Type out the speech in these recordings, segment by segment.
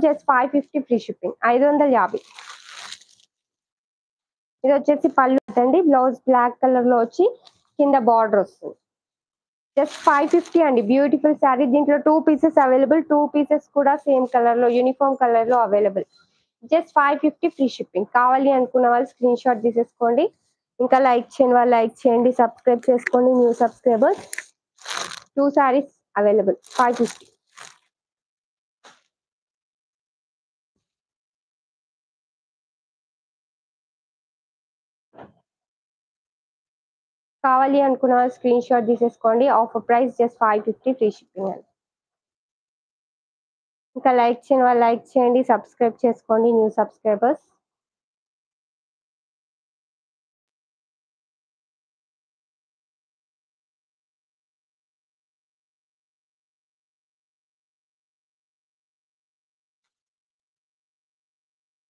Just 550 free shipping 550. ఇది వచ్చేసి పళ్ళు అండి, బ్లౌజ్ బ్లాక్ కలర్ లో వచ్చి కింద బార్డర్ వస్తుంది. జస్ట్ 550 అండి. బ్యూటిఫుల్ శారీ. దీంట్లో 2 పీసెస్ అవైలబుల్. 2 పీసెస్ కూడా సేమ్ కలర్ లో, యూనిఫామ్ కలర్ లో అవైలబుల్. Just 550 free shipping. కావాలి అనుకున్న వాళ్ళు స్క్రీన్ షాట్ తీసేసుకోండి. ఇంకా లైక్ చేయని వాళ్ళు లైక్ చేయండి, సబ్స్క్రైబ్ చేసుకోండి. New subscribers 2 saris available 550. కావాలి అనుకున్న వాళ్ళు స్క్రీన్ షాట్ తీసేసుకోండి. Offer price just 550 free shipping అండి. ఇంకా లైక్ చేయని వాళ్ళు లైక్ చేయండి, సబ్స్క్రైబ్ చేసుకోండి. న్యూ సబ్స్క్రైబర్స్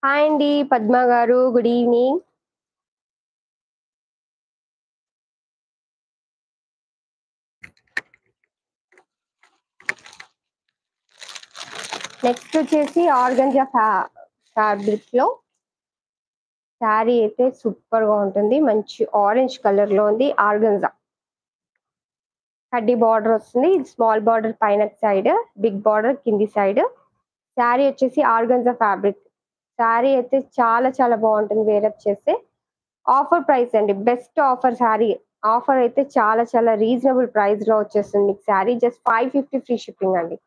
హాయ్ అండి పద్మ గారు, గుడ్ ఈవినింగ్. నెక్స్ట్ వచ్చేసి ఆర్గంజా ఫ్యాబ్రిక్ లో శారీ అయితే సూపర్ గా ఉంటుంది. మంచి ఆరెంజ్ కలర్ లో ఉంది. ఆర్గంజా కడ్డీ బార్డర్ వస్తుంది. స్మాల్ బార్డర్ పైన సైడ్, బిగ్ బార్డర్ కింది సైడ్. శారీ వచ్చేసి ఆర్గంజా ఫ్యాబ్రిక్. శారీ అయితే చాలా చాలా బాగుంటుంది వేరప్ చేస్తే. ఆఫర్ ప్రైస్ అండి, బెస్ట్ ఆఫర్ శారీ. ఆఫర్ అయితే చాలా చాలా రీజనబుల్ ప్రైస్ లో వచ్చేస్తుంది మీకు శారీ. జస్ట్ 550 ఫ్రీ షిప్పింగ్ అండి.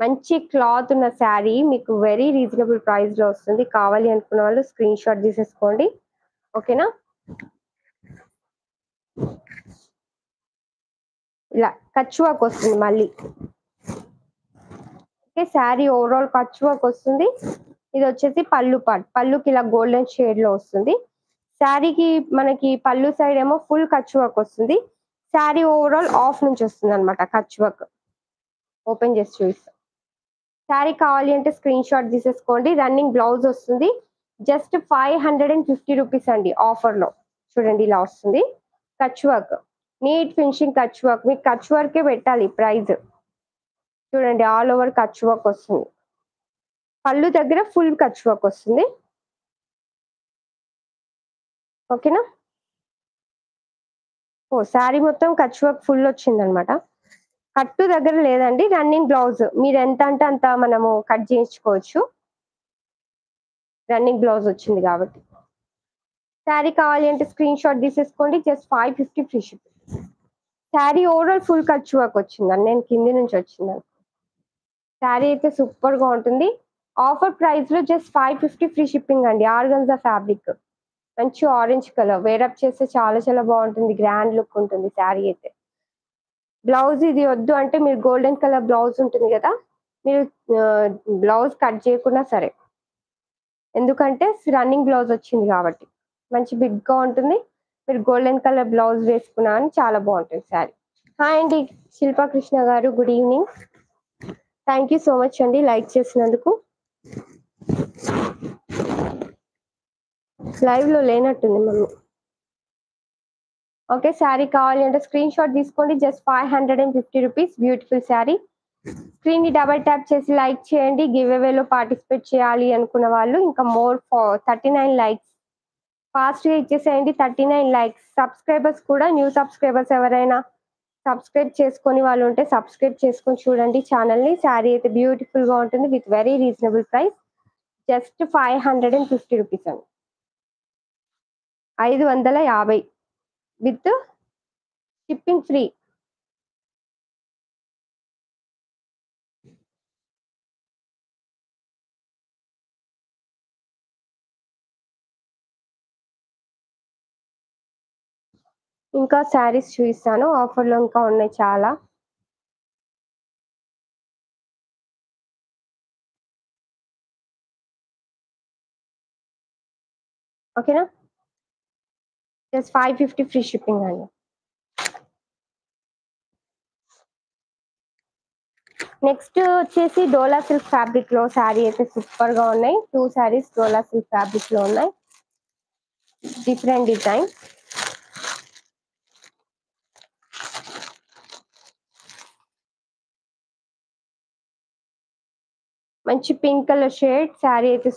మంచి క్లాత్ ఉన్న శారీ మీకు వెరీ రీజనబుల్ ప్రైస్ లో వస్తుంది. కావాలి అనుకున్న వాళ్ళు స్క్రీన్ షాట్ తీసేసుకోండి. ఓకేనా? ఇలా కచ్ వర్క్ వస్తుంది మళ్ళీ. Okay, sari overall Kutch work వస్తుంది. ఇది వచ్చేసి పళ్ళు పార్ట్. పళ్ళుకి ఇలా గోల్డెన్ షేడ్ లో వస్తుంది. శారీకి మనకి పళ్ళు సైడ్ ఏమో ఫుల్ కచ్ వర్క్ వస్తుంది. శారీ ఓవరాల్ ఆఫ్ నుంచి వస్తుంది అనమాట కచ్ వర్క్. ఓపెన్ చేసి చూపిస్తాం. శారీ కావాలి అంటే స్క్రీన్ షాట్ తీసేసుకోండి. రన్నింగ్ బ్లౌజ్ వస్తుంది. జస్ట్ 550 రూపీస్ అండి ఆఫర్ లో. చూడండి ఇలా వస్తుంది Kutch work, neat finishing Kutch work. మీకు కచ్ వర్కే పెట్టాలి ప్రైజ్. చూడండి ఆల్ ఓవర్ కచ్ వర్క్ వస్తుంది. పళ్ళు దగ్గర ఫుల్ కచ్ వర్క్ వస్తుంది. ఓకేనా? ఓ శారీ మొత్తం కచ్ వర్క్ ఫుల్ వచ్చింది అనమాట. కట్టు దగ్గర లేదండి, రన్నింగ్ బ్లౌజ్. మీరు ఎంత అంటే అంత మనము కట్ చేయించుకోవచ్చు. రన్నింగ్ బ్లౌజ్ వచ్చింది కాబట్టి. శారీ కావాలి అంటే స్క్రీన్ షాట్ తీసేసుకోండి. Just 550 free shipping. Sari overall full Kutch work వచ్చిందండి, నేను కింది నుంచి వచ్చిందని. శారీ అయితే సూపర్ గా ఉంటుంది. ఆఫర్ ప్రైస్ లో జస్ట్ 550 ఫ్రీ షిప్పింగ్ అండి. ఆర్గంజా ఫ్యాబ్రిక్, మంచి ఆరెంజ్ కలర్. వేరప్ చేస్తే చాలా చాలా బాగుంటుంది. గ్రాండ్ లుక్ ఉంటుంది శారీ అయితే. బ్లౌజ్ ఇది వద్దు అంటే మీరు గోల్డెన్ కలర్ బ్లౌజ్ ఉంటుంది కదా, మీరు బ్లౌజ్ కట్ చేయకుండా సరే, ఎందుకంటే రన్నింగ్ బ్లౌజ్ వచ్చింది కాబట్టి మంచి బిగ్ గా ఉంటుంది. మీరు గోల్డెన్ కలర్ బ్లౌజ్ వేసుకున్నా అని చాలా బాగుంటుంది శారీ. హాయ్ అండి శిల్పా కృష్ణ గారు, good evening. Thank you so much అండి లైక్ చేసినందుకు. లైవ్ లో లేనట్టుంది మమ్మీ. ఓకే, శారీ కావాలి అంటే స్క్రీన్ షాట్ తీసుకోండి. Just 550 rupees. Beautiful sari. Screen ని డబల్ ట్యాప్ చేసి లైక్ చేయండి. గివ్ అవేలో పార్టిసిపేట్ చేయాలి అనుకున్న వాళ్ళు ఇంకా మోర్ 39 లైక్స్ ఫాస్ట్ గా ఇచ్చేసేయండి. 39 లైక్స్. సబ్స్క్రైబర్స్ కూడా, న్యూ సబ్స్క్రైబర్స్ ఎవరైనా సబ్స్క్రైబ్ చేసుకొని వాళ్ళు ఉంటే సబ్స్క్రైబ్ చేసుకొని చూడండి ఛానల్ ని. శారీ అయితే బ్యూటిఫుల్ గా ఉంటుంది with very reasonable price. Just 550 rupees అండి. 550 విత్ షిప్పింగ్ ఫ్రీ. ఇంకా శారీస్ చూపిస్తాను. ఆఫర్ లో ఇంకా ఉన్నాయి చాలా. ఓకేనా? జస్ట్ 550 ఫ్రీ షిప్పింగ్ అండి. నెక్స్ట్ వచ్చేసి డోలా సిల్క్ ఫ్యాబ్రిక్ లో శారీ అయితే సూపర్ గా ఉన్నాయి. 2 శారీస్ డోలా సిల్క్ ఫ్యాబ్రిక్ లో ఉన్నాయి. Different design. మంచి పింక్ కలర్ షేడ్ శారీ అయితే